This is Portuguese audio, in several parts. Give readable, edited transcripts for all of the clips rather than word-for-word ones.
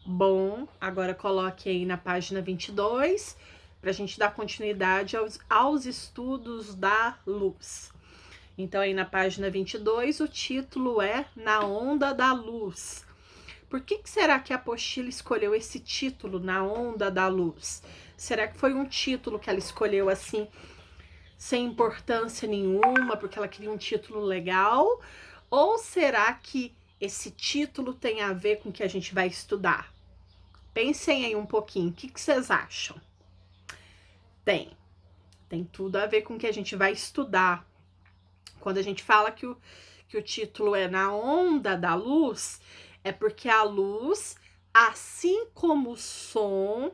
Bom, agora coloque aí na página 22, para a gente dar continuidade aos estudos da luz. Então, aí na página 22, o título é Na Onda da Luz. Por que será que a apostila escolheu esse título, Na Onda da Luz? Será que foi um título que ela escolheu assim, sem importância nenhuma, porque ela queria um título legal? Ou será que esse título tem a ver com o que a gente vai estudar? Pensem aí um pouquinho, o que vocês acham? Tem tudo a ver com o que a gente vai estudar. Quando a gente fala que o título é Na Onda da Luz, é porque a luz, assim como o som,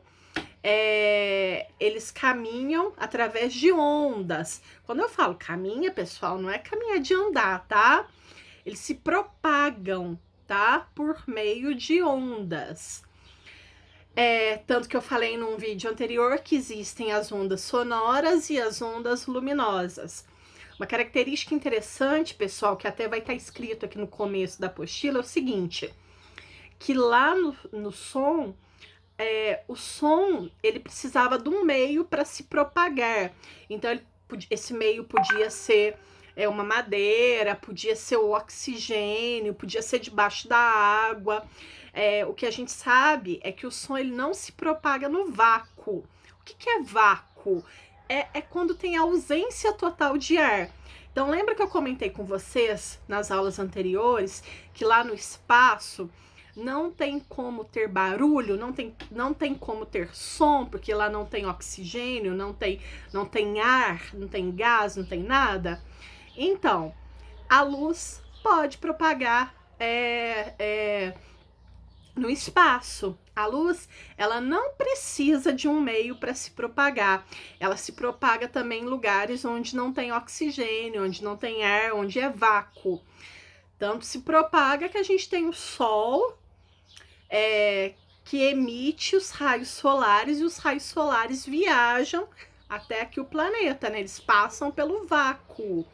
eles caminham através de ondas. Quando eu falo caminha, pessoal, não é caminhar de andar, tá? Eles se propagam, tá? Por meio de ondas. Tanto que eu falei num vídeo anterior que existem as ondas sonoras e as ondas luminosas. Uma característica interessante, pessoal, que até vai estar escrito aqui no começo da apostila, é o seguinte, que lá no som, o som, ele precisava de um meio para se propagar. Então, esse meio podia ser uma madeira, podia ser o oxigênio, podia ser debaixo da água. O que a gente sabe é que o som ele não se propaga no vácuo. O que é vácuo? É quando tem ausência total de ar. Então, lembra que eu comentei com vocês nas aulas anteriores que lá no espaço não tem como ter barulho, não tem como ter som, porque lá não tem oxigênio, não tem ar, não tem gás, não tem nada? Então, a luz pode propagar no espaço. A luz, ela não precisa de um meio para se propagar. Ela se propaga também em lugares onde não tem oxigênio, onde não tem ar, onde é vácuo. Tanto se propaga que a gente tem o Sol, que emite os raios solares, e os raios solares viajam até aqui o planeta, né? Eles passam pelo vácuo.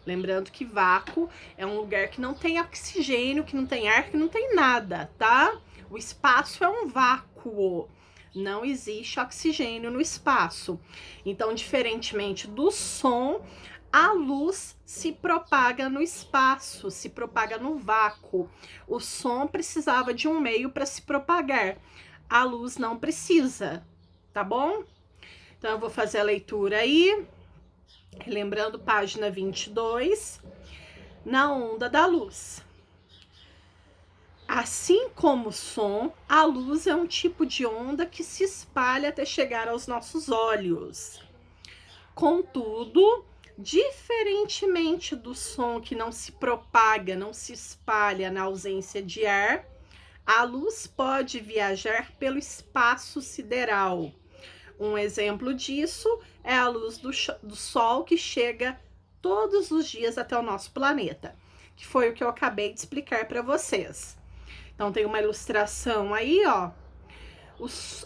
Lembrando que vácuo é um lugar que não tem oxigênio, que não tem ar, que não tem nada, tá? O espaço é um vácuo. Não existe oxigênio no espaço. Então, diferentemente do som, a luz se propaga no espaço, se propaga no vácuo. O som precisava de um meio para se propagar. A luz não precisa, tá bom? Então, eu vou fazer a leitura aí. Lembrando, página 22, Na Onda da Luz. Assim como o som, a luz é um tipo de onda que se espalha até chegar aos nossos olhos. Contudo, diferentemente do som que não se propaga, não se espalha na ausência de ar, a luz pode viajar pelo espaço sideral. Um exemplo disso é a luz do Sol que chega todos os dias até o nosso planeta, que foi o que eu acabei de explicar para vocês. Então, tem uma ilustração aí, ó.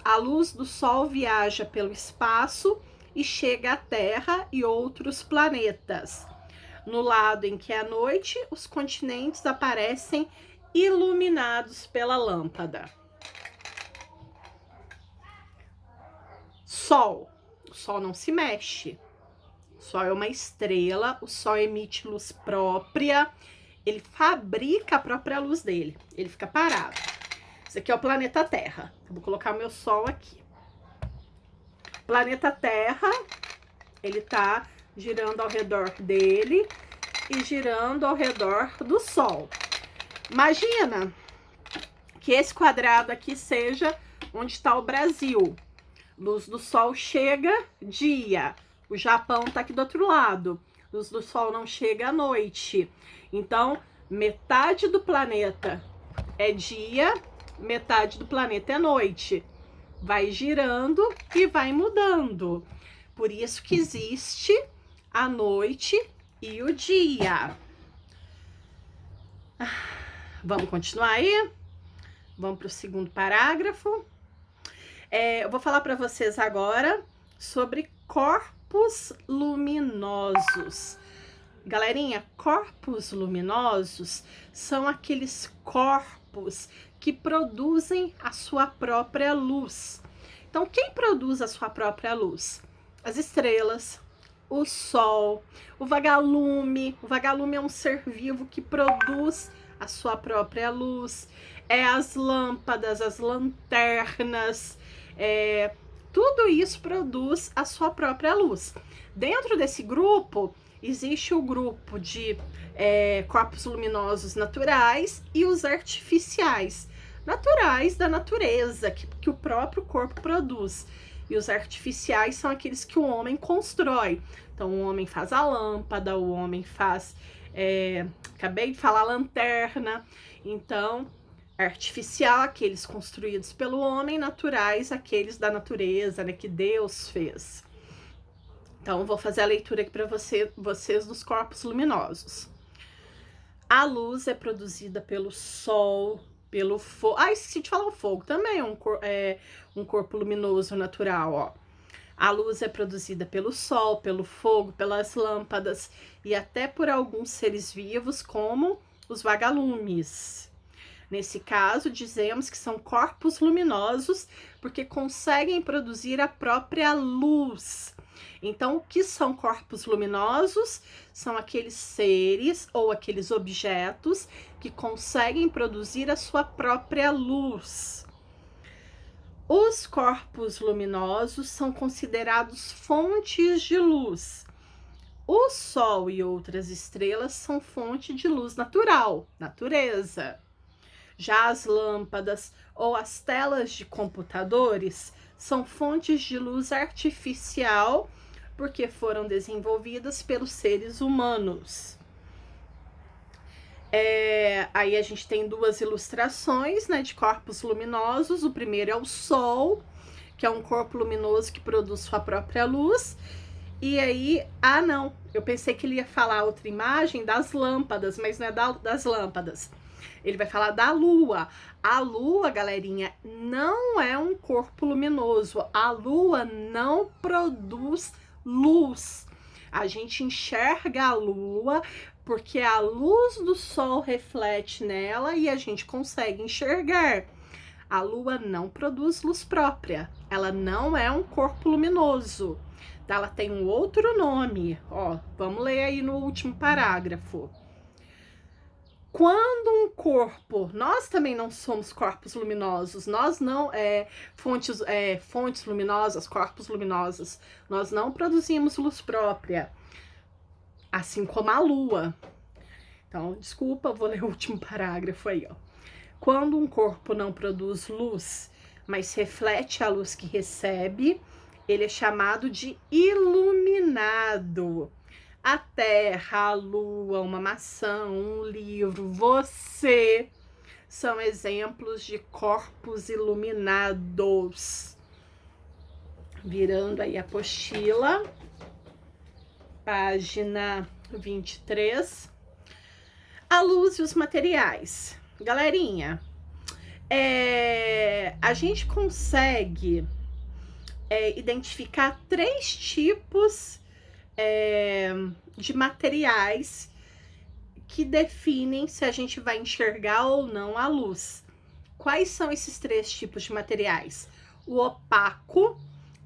A luz do Sol viaja pelo espaço e chega à Terra e outros planetas. No lado em que é noite, os continentes aparecem iluminados pela lâmpada. Sol. O Sol não se mexe. O Sol é uma estrela, o Sol emite luz própria, ele fabrica a própria luz dele, ele fica parado. Esse aqui é o planeta Terra. Eu vou colocar o meu Sol aqui. Planeta Terra, ele tá girando ao redor dele e girando ao redor do Sol. Imagina que esse quadrado aqui seja onde está o Brasil. Luz do Sol chega dia. O Japão tá aqui do outro lado. Luz do Sol não chega à noite. Então, metade do planeta é dia, metade do planeta é noite. Vai girando e vai mudando. Por isso que existe a noite e o dia. Vamos continuar aí? Vamos para o segundo parágrafo. Eu vou falar para vocês agora sobre corpos luminosos. Galerinha, corpos luminosos são aqueles corpos que produzem a sua própria luz. Então, quem produz a sua própria luz? As estrelas, o sol, o vagalume. O vagalume é um ser vivo que produz a sua própria luz. As lâmpadas, as lanternas, tudo isso produz a sua própria luz. Dentro desse grupo, existe o grupo de corpos luminosos naturais e os artificiais. Naturais da natureza, que o próprio corpo produz. E os artificiais são aqueles que o homem constrói. Então, o homem faz a lâmpada, o homem faz... acabei de falar lanterna. Então, artificial, aqueles construídos pelo homem, naturais, aqueles da natureza, né, que Deus fez. Então, vou fazer a leitura aqui para vocês dos corpos luminosos. A luz é produzida pelo sol, pelo fogo. Esqueci de falar o fogo também, um corpo luminoso natural, ó. A luz é produzida pelo sol, pelo fogo, pelas lâmpadas e até por alguns seres vivos, como os vagalumes. Nesse caso, dizemos que são corpos luminosos porque conseguem produzir a própria luz. Então, o que são corpos luminosos? São aqueles seres ou aqueles objetos que conseguem produzir a sua própria luz. Os corpos luminosos são considerados fontes de luz. O Sol e outras estrelas são fonte de luz natural, natureza. Já as lâmpadas ou as telas de computadores são fontes de luz artificial, porque foram desenvolvidas pelos seres humanos. Aí a gente tem duas ilustrações, né, de corpos luminosos. O primeiro é o Sol, que é um corpo luminoso que produz sua própria luz. E aí, não, eu pensei que ele ia falar outra imagem das lâmpadas, mas não é das lâmpadas. Ele vai falar da Lua. A Lua, galerinha, não é um corpo luminoso. A Lua não produz luz. A gente enxerga a Lua porque a luz do Sol reflete nela e a gente consegue enxergar. A Lua não produz luz própria. Ela não é um corpo luminoso. Ela tem um outro nome. Ó, vamos ler aí no último parágrafo. Quando um corpo, nós também não somos corpos luminosos, nós não, fontes luminosas, corpos luminosos, nós não produzimos luz própria, assim como a Lua. Então, desculpa, vou ler o último parágrafo aí, ó. Quando um corpo não produz luz, mas reflete a luz que recebe, ele é chamado de iluminado. A terra, a lua, uma maçã, um livro, você são exemplos de corpos iluminados. Virando aí a apostila, página 23. A luz e os materiais. Galerinha, a gente consegue identificar 3 tipos de materiais que definem se a gente vai enxergar ou não a luz. Quais são esses 3 tipos de materiais? O opaco,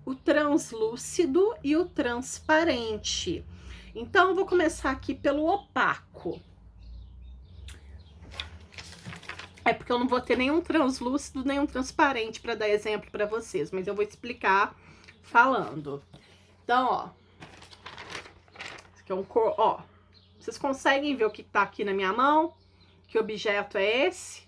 o translúcido e o transparente. Então, eu vou começar aqui pelo opaco. Porque eu não vou ter nenhum translúcido, nenhum transparente para dar exemplo para vocês, mas eu vou explicar falando. Então, ó, que é um vocês conseguem ver o que tá aqui na minha mão? Que objeto é esse?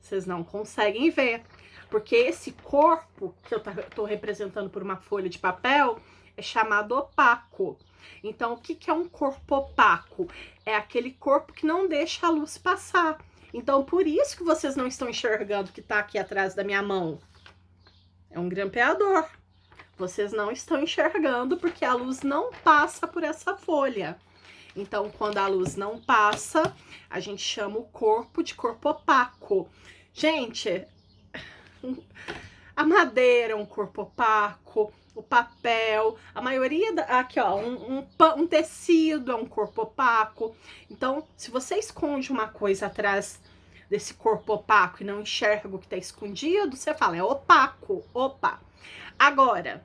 Vocês não conseguem ver, porque esse corpo que eu tô representando por uma folha de papel é chamado opaco. Então, o que é um corpo opaco? É aquele corpo que não deixa a luz passar. Então, por isso que vocês não estão enxergando o que tá aqui atrás da minha mão. É um grampeador. Vocês não estão enxergando porque a luz não passa por essa folha. Então, quando a luz não passa, a gente chama o corpo de corpo opaco. Gente, a madeira é um corpo opaco, o papel, a maioria... Aqui, ó, um tecido é um corpo opaco. Então, se você esconde uma coisa atrás desse corpo opaco e não enxerga o que está escondido, você fala, é opaco, opa. Agora,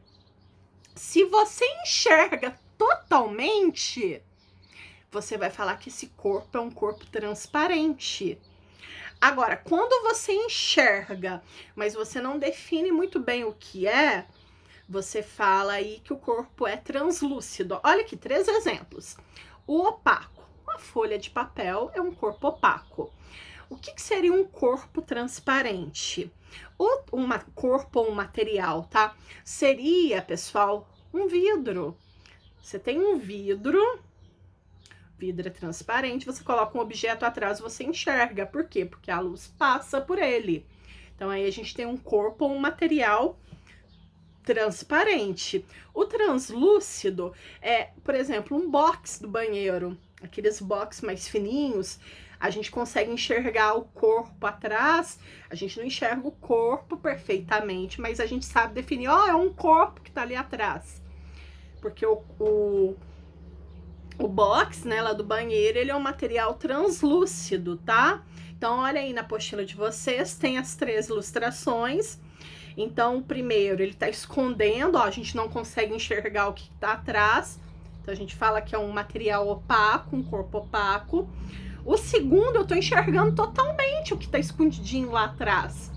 se você enxerga totalmente, você vai falar que esse corpo é um corpo transparente. Agora, quando você enxerga, mas você não define muito bem o que é, você fala aí que o corpo é translúcido. Olha aqui, 3 exemplos. O opaco. Uma folha de papel é um corpo opaco. O que seria um corpo transparente? Um corpo ou um material, tá? Seria, pessoal, um vidro. Você tem um vidro é transparente, você coloca um objeto atrás, você enxerga. Por quê? Porque a luz passa por ele. Então, aí a gente tem um corpo ou um material transparente. O translúcido é, por exemplo, um box do banheiro. Aqueles box mais fininhos, a gente consegue enxergar o corpo atrás, a gente não enxerga o corpo perfeitamente, mas a gente sabe definir, ó, é um corpo que tá ali atrás. Porque o box, né, lá do banheiro, ele é um material translúcido, tá? Então, olha aí na apostila de vocês, tem as 3 ilustrações. Então, o primeiro, ele tá escondendo, ó, a gente não consegue enxergar o que tá atrás. Então, a gente fala que é um material opaco, um corpo opaco. O segundo, eu tô enxergando totalmente o que tá escondidinho lá atrás.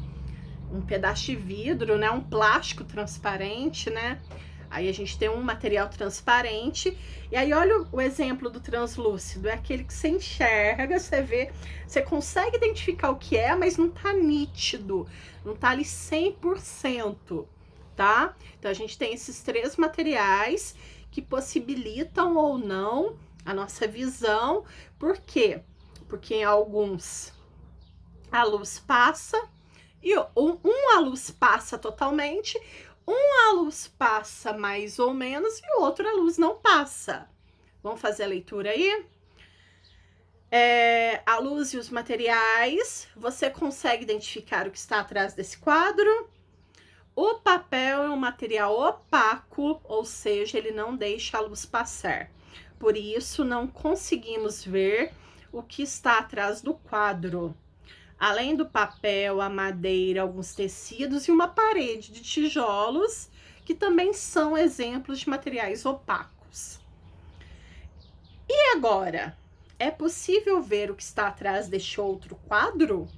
Um pedaço de vidro, né, um plástico transparente, né? Aí a gente tem um material transparente. E aí, olha o exemplo do translúcido. É aquele que você enxerga, você vê, você consegue identificar o que é, mas não tá nítido. Não tá ali 100%, tá? Então, a gente tem esses 3 materiais que possibilitam ou não a nossa visão. Por quê? Porque em alguns a luz passa, e a luz passa totalmente, a luz passa mais ou menos e o outro a luz não passa. Vamos fazer a leitura aí? A luz e os materiais. Você consegue identificar o que está atrás desse quadro? O papel é um material opaco, ou seja, ele não deixa a luz passar. Por isso, não conseguimos ver o que está atrás do quadro. Além do papel, a madeira, alguns tecidos e uma parede de tijolos, que também são exemplos de materiais opacos. E agora, é possível ver o que está atrás deste outro quadro?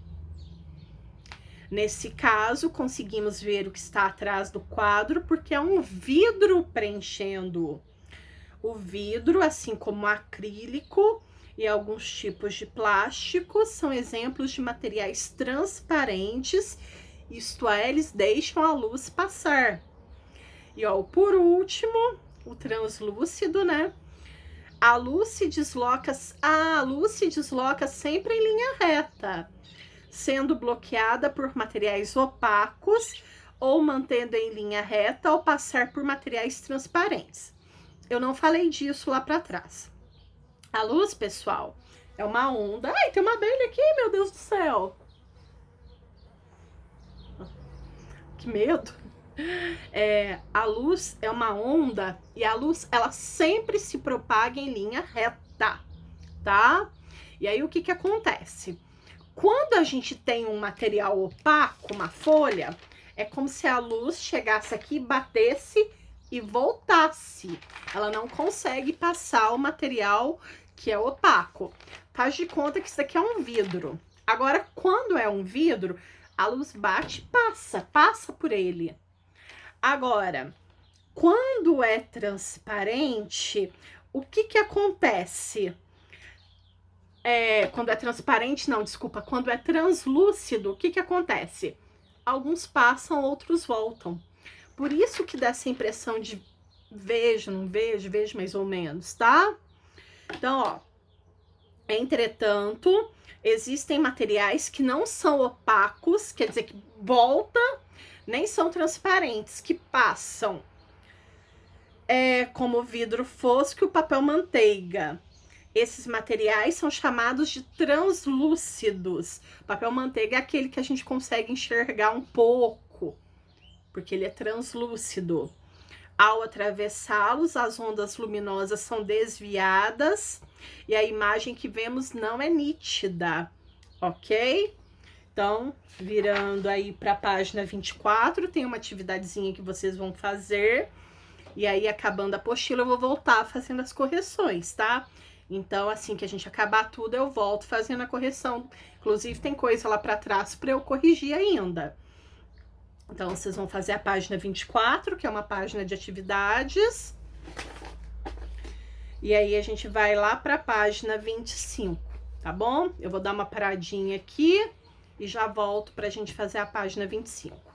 Nesse caso, conseguimos ver o que está atrás do quadro porque é um vidro preenchendo. O vidro, assim como o acrílico e alguns tipos de plástico, são exemplos de materiais transparentes, isto é, eles deixam a luz passar. E ó, por último, o translúcido, né? A luz se desloca sempre em linha reta, sendo bloqueada por materiais opacos ou mantendo em linha reta ao passar por materiais transparentes. Eu não falei disso lá para trás. A luz, pessoal, é uma onda. Ai, tem uma abelha aqui, meu Deus do céu. Que medo. A luz é uma onda e a luz, ela sempre se propaga em linha reta, tá? E aí, o que acontece? Quando a gente tem um material opaco, uma folha, é como se a luz chegasse aqui, batesse e voltasse. Ela não consegue passar o material que é opaco. Faz de conta que isso aqui é um vidro. Agora, quando é um vidro, a luz bate e passa por ele. Agora, quando é transparente, o que acontece? Quando é transparente, não, desculpa, quando é translúcido, o que acontece? Alguns passam, outros voltam. Por isso que dá essa impressão de vejo, não vejo, vejo mais ou menos, tá? Então, ó, entretanto, existem materiais que não são opacos, quer dizer que volta, nem são transparentes, que passam. Como o vidro fosco e o papel manteiga. Esses materiais são chamados de translúcidos. Papel manteiga é aquele que a gente consegue enxergar um pouco, porque ele é translúcido. Ao atravessá-los, as ondas luminosas são desviadas e a imagem que vemos não é nítida. ok? Então, virando aí para a página 24, tem uma atividadezinha que vocês vão fazer. E aí, acabando a apostila, eu vou voltar fazendo as correções, tá? Então, assim que a gente acabar tudo, eu volto fazendo a correção. Inclusive, tem coisa lá para trás para eu corrigir ainda. Então, vocês vão fazer a página 24, que é uma página de atividades. E aí, a gente vai lá para a página 25, tá bom? Eu vou dar uma paradinha aqui e já volto pra gente fazer a página 25.